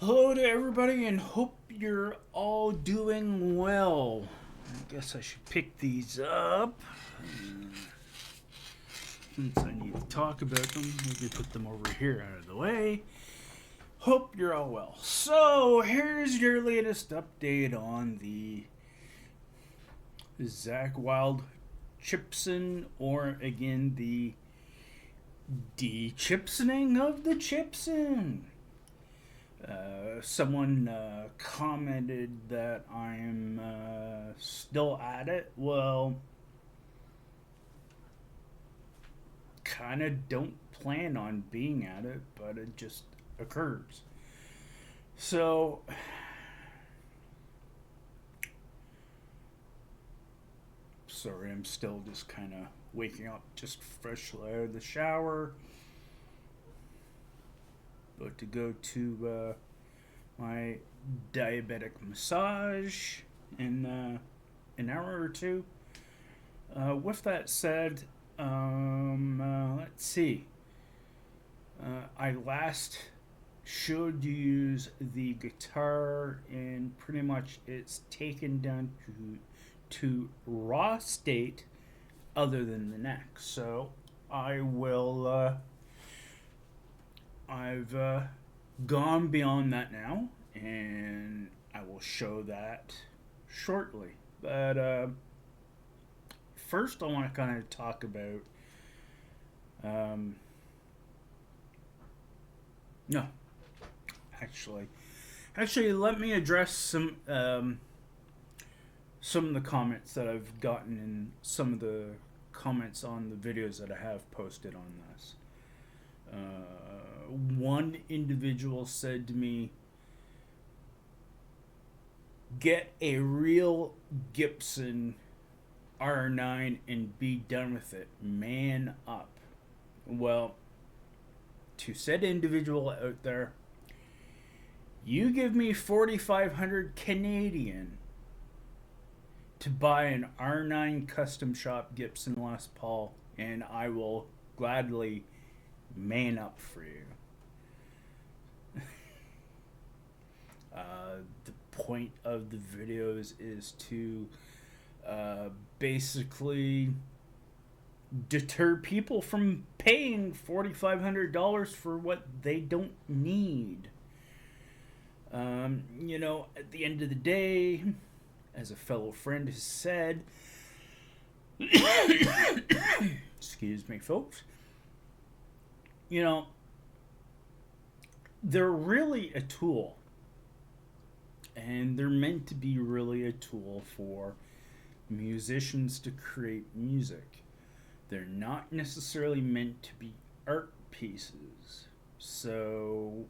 Hello to everybody and hope you're all doing well. I guess I should pick these up since I need to talk about them. Maybe put them over here out of the way. Hope you're all well. So, here's your latest update on the Zach Wild Chibson, or again, the de-chibsoning of the Chibson. Someone commented that I'm still at it. Well, kind of don't plan on being at it, but it just occurs. So, sorry, I'm still just kind of waking up, just freshly out of the shower. About to go to my diabetic massage in an hour or two. With that said, let's see. I last should use the guitar, and pretty much it's taken down to raw state, other than the neck. So I will. I've gone beyond that now, and I will show that shortly. But first, I want to kind of talk about. No, actually, let me address some of the comments that I've gotten in some of the comments on the videos that I have posted on this. One individual said to me, "Get a real Gibson R9 and be done with it. Man up." Well, to said individual out there, you give me 4,500 Canadian to buy an R9 custom shop Gibson Les Paul, and I will gladly man up for you. The point of the videos is to basically deter people from paying $4,500 for what they don't need. At the end of the day, as a fellow friend has said, excuse me, folks, they're really a tool. And they're meant to be really a tool for musicians to create music. They're not necessarily meant to be art pieces. So,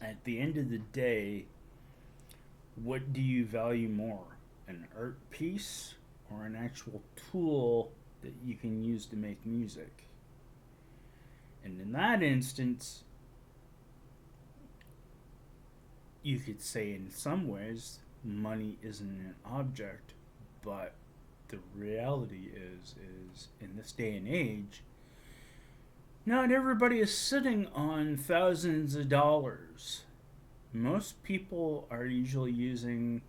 at the end of the day, what do you value more? An art piece or an actual tool that you can use to make music? And in that instance, you could say in some ways money isn't an object, but the reality is in this day and age, not everybody is sitting on thousands of dollars. Most people are usually using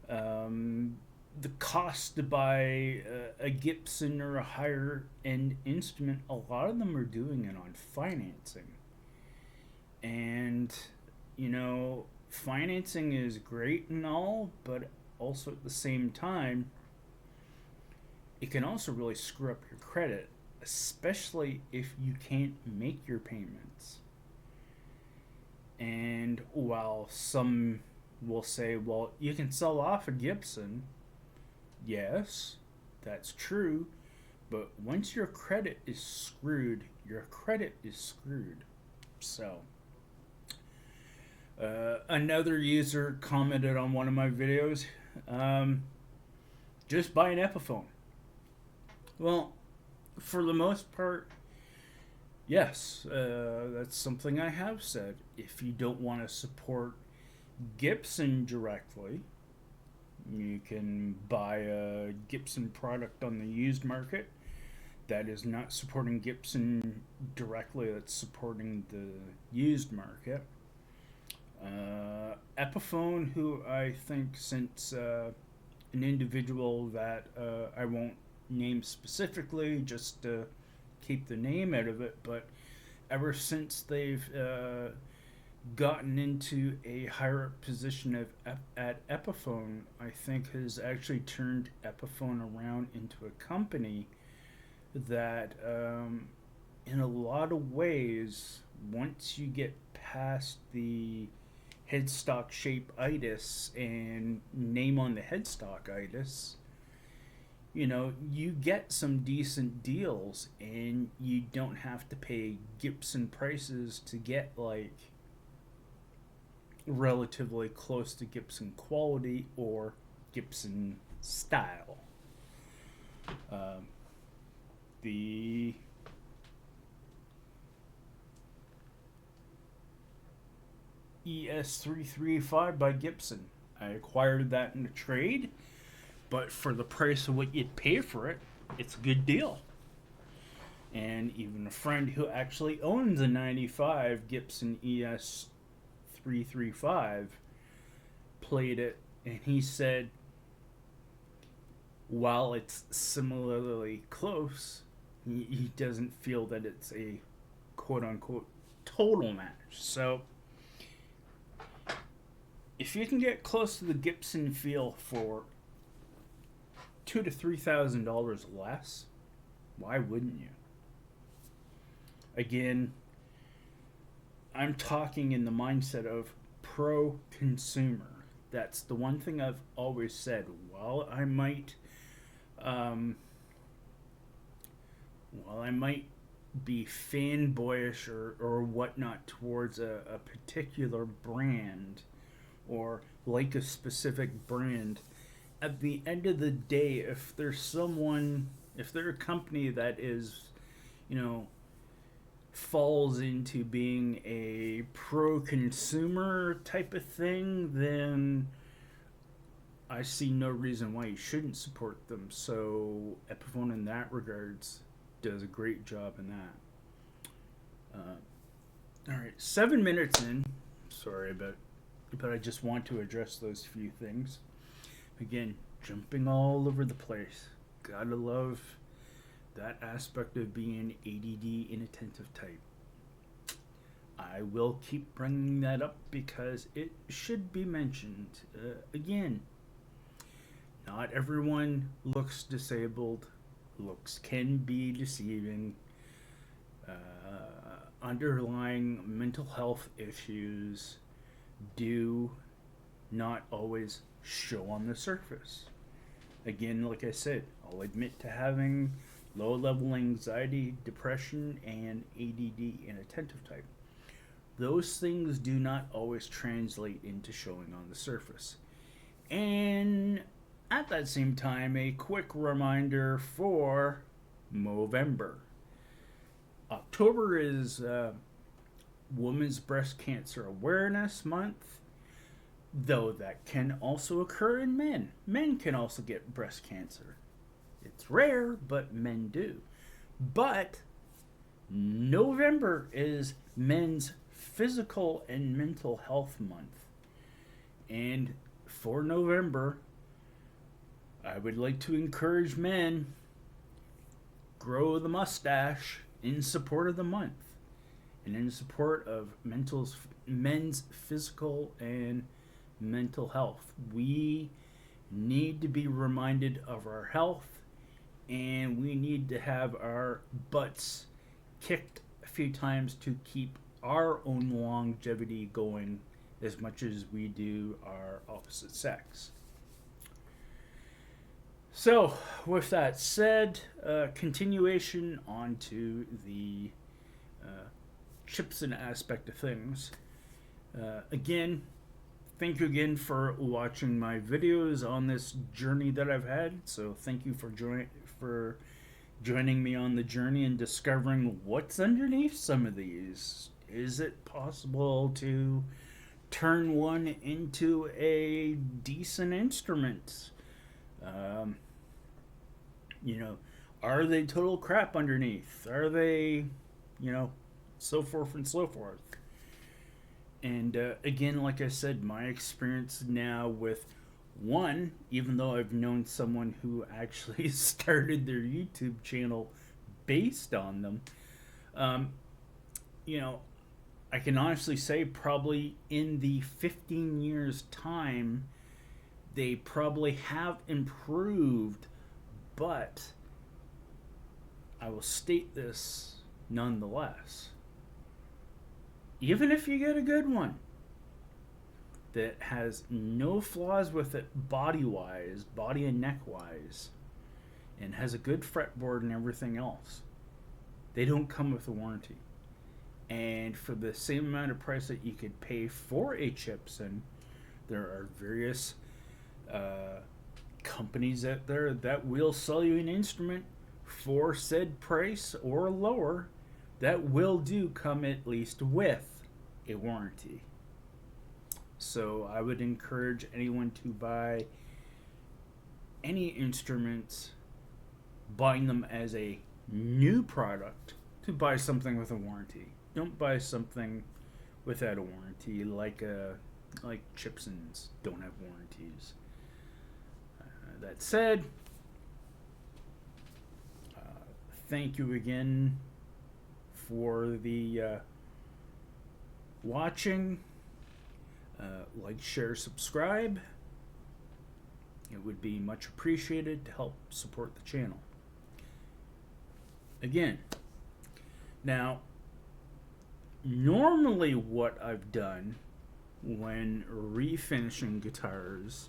the cost to buy a Gibson or a higher end instrument. A lot of them are doing it on financing. And financing is great and all, but also at the same time, it can also really screw up your credit, especially if you can't make your payments. And while some will say, well, you can sell off a Gibson, yes, that's true, but once your credit is screwed, your credit is screwed. So, another user commented on one of my videos, just buy an Epiphone. Well, for the most part, yes, that's something I have said. If you don't want to support Gibson directly, you can buy a Gibson product on the used market that is not supporting Gibson directly, that's supporting the used market. Epiphone, who I think since an individual that I won't name specifically just to keep the name out of it, but ever since they've gotten into a higher up position at Epiphone, I think has actually turned Epiphone around into a company that, in a lot of ways, once you get past the headstock shape itis and name on the headstock itis, you know, you get some decent deals and you don't have to pay Gibson prices to get like relatively close to Gibson quality or Gibson style. The ES335 by Gibson. I acquired that in a trade, but for the price of what you'd pay for it, it's a good deal. And even a friend who actually owns a 95 Gibson ES335 played it, and he said, while it's similarly close, he doesn't feel that it's a quote-unquote total match. So if you can get close to the Gibson feel for $2,000 to $3,000 less, why wouldn't you? Again, I'm talking in the mindset of pro-consumer. That's the one thing I've always said. While I might be fanboyish or whatnot towards a particular brand, or like a specific brand, at the end of the day, if they're a company that is, you know, falls into being a pro-consumer type of thing, then I see no reason why you shouldn't support them. So Epiphone in that regards does a great job in that. Alright, 7 minutes in. Sorry about, but I just want to address those few things. Again, jumping all over the place. Gotta love that aspect of being ADD inattentive type. I will keep bringing that up because it should be mentioned. Again, not everyone looks disabled. Looks can be deceiving. Underlying mental health issues do not always show on the surface. Again, like I said, I'll admit to having low-level anxiety, depression, and ADD inattentive type. Those things do not always translate into showing on the surface. And at that same time, a quick reminder for Movember. October is Women's Breast Cancer Awareness Month, though that can also occur in men. Men can also get breast cancer. It's rare, but men do. But November is Men's Physical and Mental Health Month. And for November, I would like to encourage men, grow the mustache in support of the month and in support of men's physical and mental health. We need to be reminded of our health, and we need to have our butts kicked a few times to keep our own longevity going as much as we do our opposite sex. So, with that said, continuation onto the Chibson aspect of things. Again, thank you again for watching my videos on this journey that I've had. So, thank you for joining me on the journey and discovering what's underneath some of these. Is it possible to turn one into a decent instrument? You know, are they total crap underneath? Are they, you know, so forth and so forth? And again, like I said, my experience now with one, even though I've known someone who actually started their YouTube channel based on them, um, you know, I can honestly say probably in the 15 years' time, they probably have improved, but I will state this nonetheless. Even if you get a good one that has no flaws with it body wise, body and neck wise, and has a good fretboard and everything else, they don't come with a warranty. And for the same amount of price that you could pay for a Chibson, there are various companies out there that will sell you an instrument for said price or lower that will do come at least with a warranty. So I would encourage anyone to buy any instruments, buying them as a new product, to buy something with a warranty. Don't buy something without a warranty, like Chibsons don't have warranties. That said, thank you again for the watching. Like, share, subscribe. It would be much appreciated to help support the channel. Again, now, normally what I've done when refinishing guitars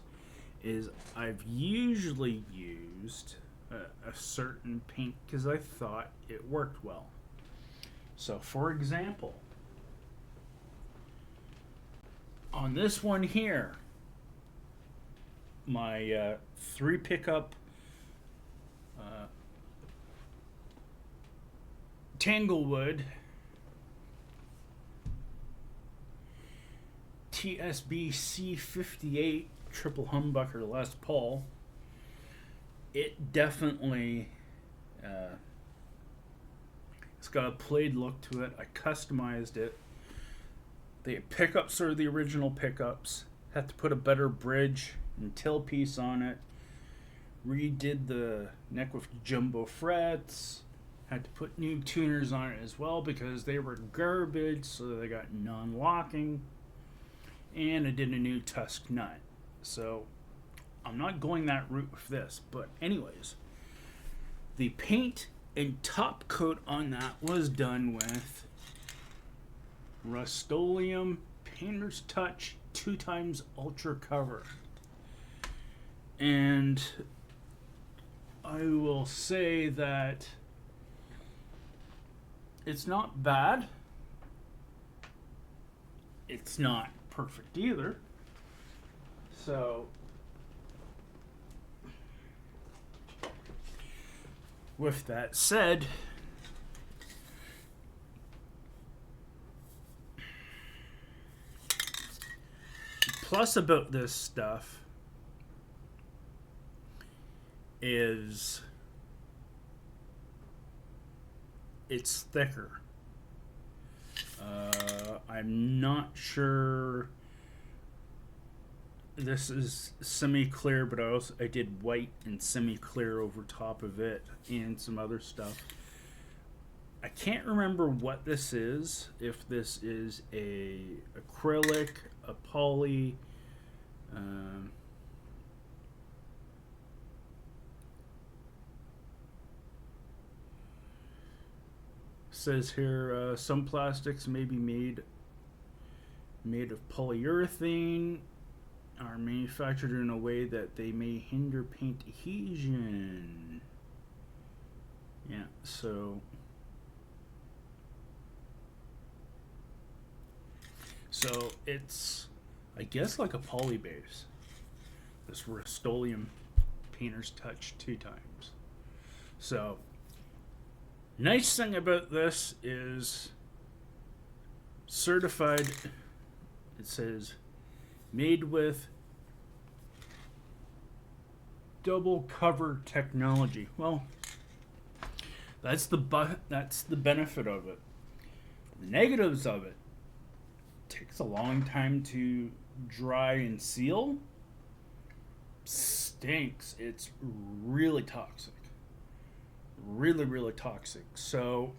is I've usually used a certain paint because I thought it worked well. So, for example, on this one here, my 3 pickup Tanglewood TSB C58 triple humbucker Les Paul, it definitely it's got a played look to it. I customized it. The pickups are the original pickups. Had to put a better bridge and tailpiece on it. Redid the neck with jumbo frets. Had to put new tuners on it as well because they were garbage, so they got non-locking. And I did a new tusk nut. So I'm not going that route with this. But anyways, the paint and top coat on that was done with Rust-Oleum Painter's Touch 2x Ultra Cover. And I will say that it's not bad. It's not perfect either. So, with that said, plus about this stuff is it's thicker. I'm not sure. This is semi-clear, but I did white and semi-clear over top of it and some other stuff. I can't remember what this is. If this is a acrylic, a poly, says here some plastics may be made of polyurethane, are manufactured in a way that they may hinder paint adhesion. Yeah, so it's, I guess, like a poly base. This Rust-Oleum Painter's Touch 2x. So, nice thing about this is certified. It says made with double cover technology. Well, that's the benefit of it. The negatives of it: takes takes a long time to dry and seal. Stinks. It's really toxic. Really, really toxic. So,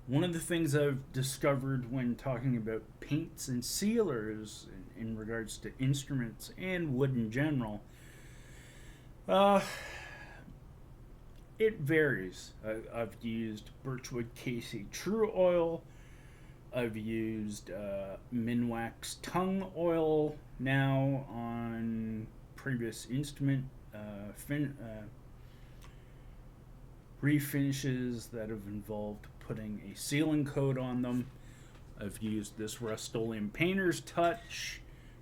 one of the things I've discovered when talking about paints and sealers in regards to instruments and wood in general, it varies. I've used Birchwood KC True Oil. I've used Minwax Tongue Oil now on previous instrument refinishes that have involved putting a sealing coat on them. I've used this Rust-Oleum Painter's Touch,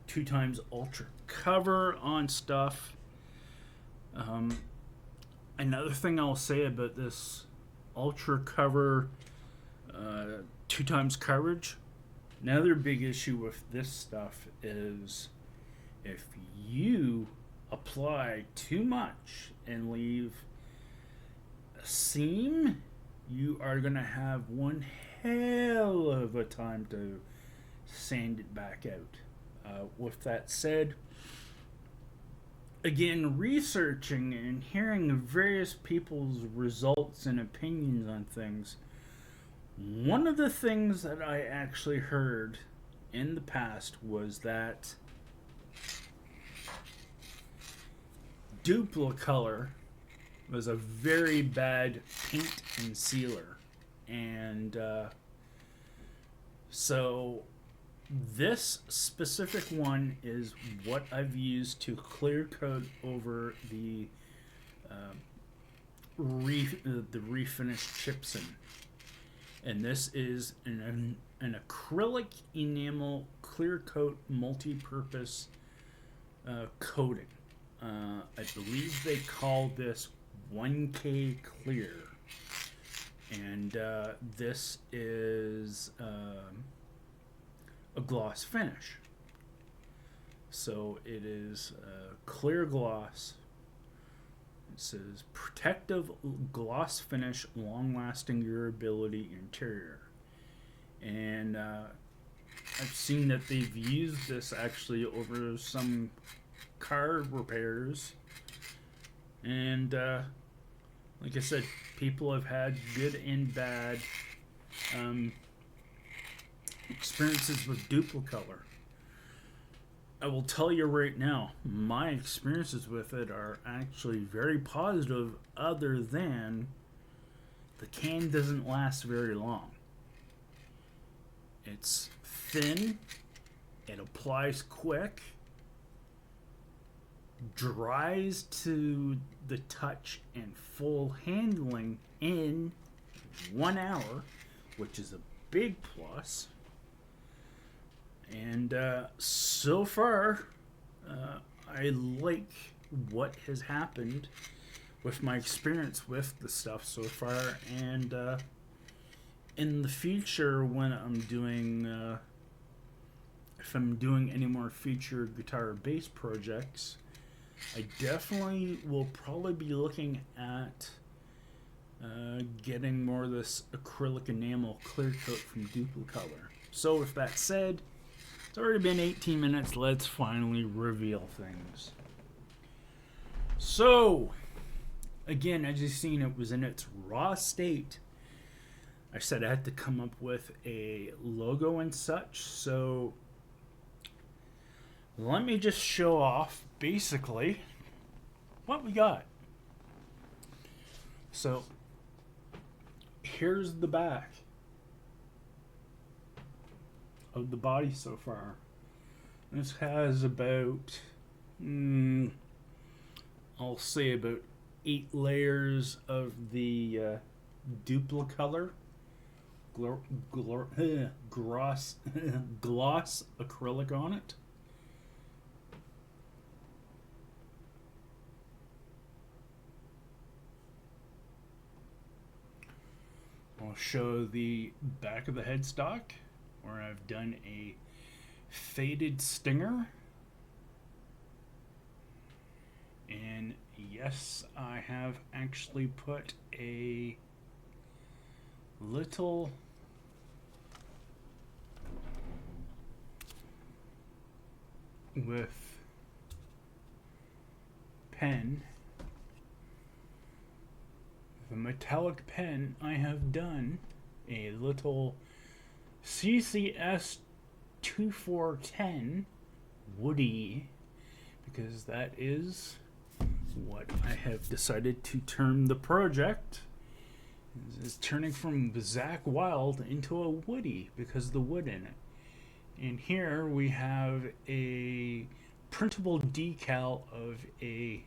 2x Ultra Cover on stuff. Another thing I'll say about this Ultra Cover 2x coverage, another big issue with this stuff is if you apply too much and leave a seam, you are going to have one hell of a time to sand it back out. With that said, again, researching and hearing various people's results and opinions on things, one of the things that I actually heard in the past was that Duplicolor was a very bad paint and sealer. And so this specific one is what I've used to clear coat over the refinished Chibson. And this is an acrylic enamel clear coat multi-purpose coating. I believe they call this 1K Clear. And this is a gloss finish. So it is clear gloss. It says protective gloss finish, long-lasting durability interior. And I've seen that they've used this actually over some car repairs. And like I said, people have had good and bad experiences with Duplicolor. I will tell you right now, my experiences with it are actually very positive, other than the can doesn't last very long. It's thin, it applies quick, dries to the touch and full handling in 1 hour, which is a big plus. And so far, I like what has happened with my experience with the stuff so far. And in the future, when I'm doing, if I'm doing any more feature guitar or bass projects, I definitely will probably be looking at getting more of this acrylic enamel clear coat from Duplicolor. So with that said, it's already been 18 minutes. Let's finally reveal things. So, again, as you've seen, it was in its raw state. I said I had to come up with a logo and such. So, let me just show off, basically, what we got. So, here's the back of the body so far. This has about, I'll say about 8 layers of the Duplicolor gloss acrylic on it. I'll show the back of the headstock, where I've done a faded stinger. And yes, I have actually put a little with pen. With a metallic pen, I have done a little CCS 2410 Woody, because that is what I have decided to term the project. Is turning from Zach Wild into a Woody because of the wood in it. And here we have a printable decal of I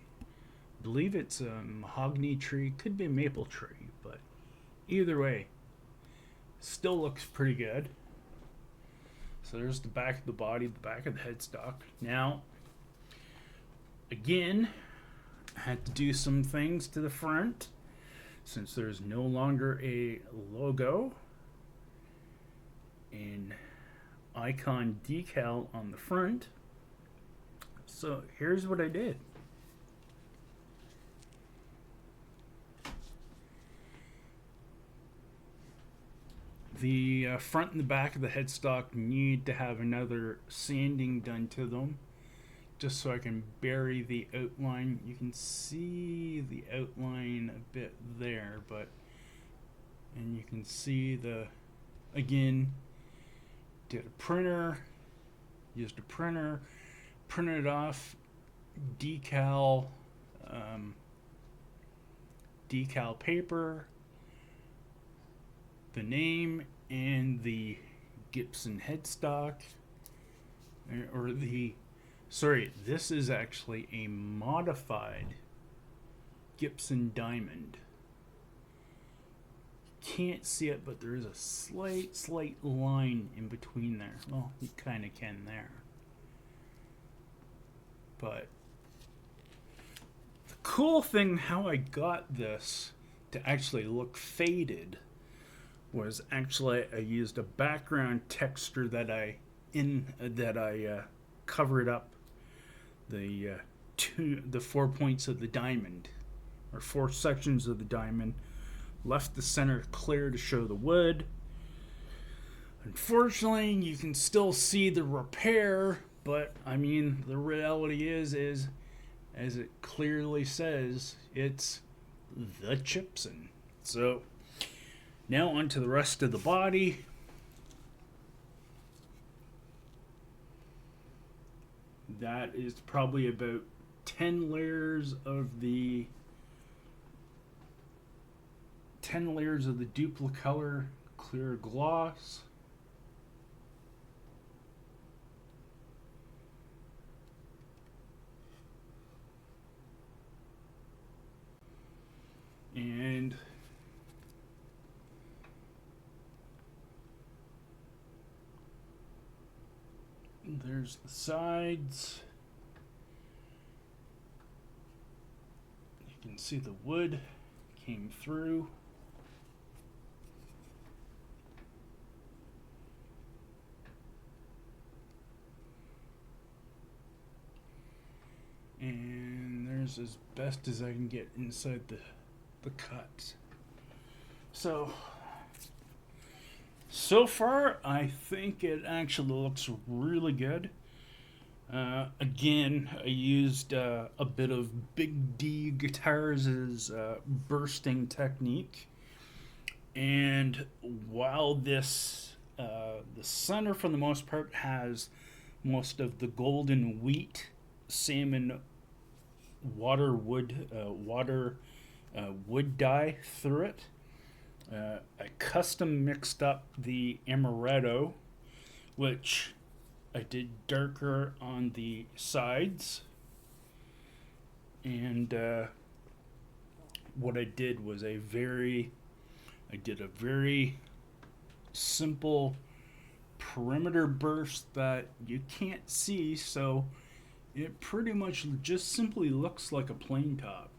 believe it's a mahogany tree, could be a maple tree, but either way, still looks pretty good. So there's the back of the body, the back of the headstock. Now, again, I had to do some things to the front since there's no longer a logo and icon decal on the front. So here's what I did. The front and the back of the headstock need to have another sanding done to them, just so I can bury the outline. You can see the outline a bit there, and you can see again, used a printer, printed off decal paper, the name and the Gibson headstock, this is actually a modified Gibson diamond. Can't see it, but there is a slight line in between there. Well, you kind of can there. But the cool thing how I got this to actually look faded was actually I used a background texture that I covered up the 4 points of the diamond, or 4 sections of the diamond, left the center clear to show the wood. Unfortunately, you can still see the repair, but I mean the reality is as it clearly says, it's the Chibson. So now onto the rest of the body. That is probably about 10 layers of the Duplicolor clear gloss. And there's the sides. You can see the wood came through. And there's as best as I can get inside the cut. So far, I think it actually looks really good. Again, I used a bit of Big D Guitars' bursting technique. And while this, the center for the most part has most of the golden wheat salmon wood dye through it, I custom mixed up the amaretto, which I did darker on the sides, and what I did was I did a very simple perimeter burst that you can't see, so it pretty much just simply looks like a plain top.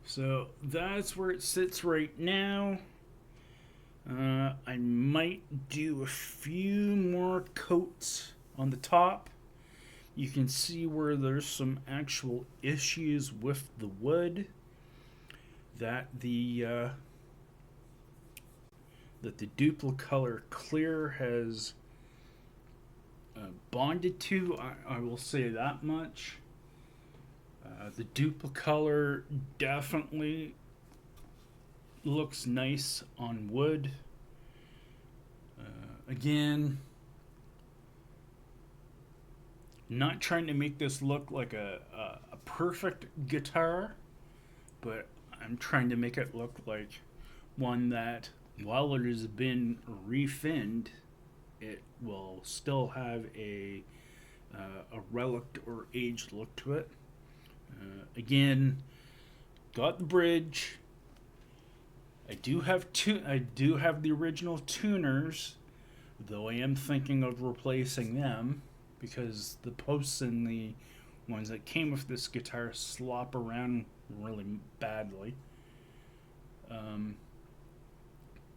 So that's where it sits right now. I might do a few more coats on the top. You can see where there's some actual issues with the wood, that the Duplicolor clear has bonded to, I will say that much. The Duplicolor definitely looks nice on wood. Again, not trying to make this look like a perfect guitar, but I'm trying to make it look like one that, while it has been refinned, it will still have a relic or aged look to it. Again, got the bridge. I do have the original tuners, though I am thinking of replacing them because the posts in the ones that came with this guitar slop around really badly.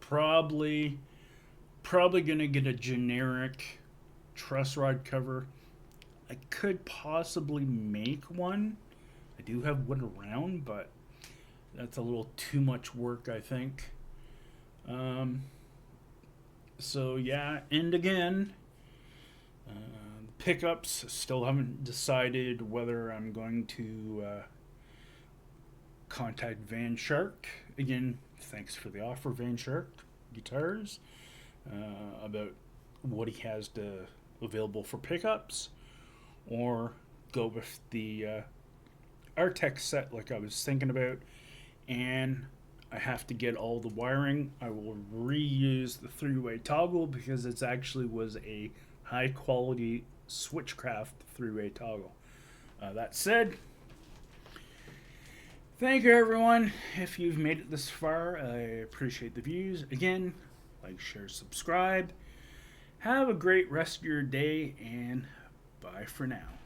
Probably gonna get a generic truss rod cover. I could possibly make one. I do have wood around, but that's a little too much work, I think. So yeah, and again, pickups, still haven't decided whether I'm going to contact Van Shark. Again, thanks for the offer, Van Shark Guitars, about what he has available for pickups, or go with the Artex set like I was thinking about, and I have to get all the wiring. I will reuse the three-way toggle because it actually was a high-quality Switchcraft three-way toggle. That said, thank you everyone. If you've made it this far, I appreciate the views. Again, like, share, subscribe. Have a great rest of your day, and bye for now.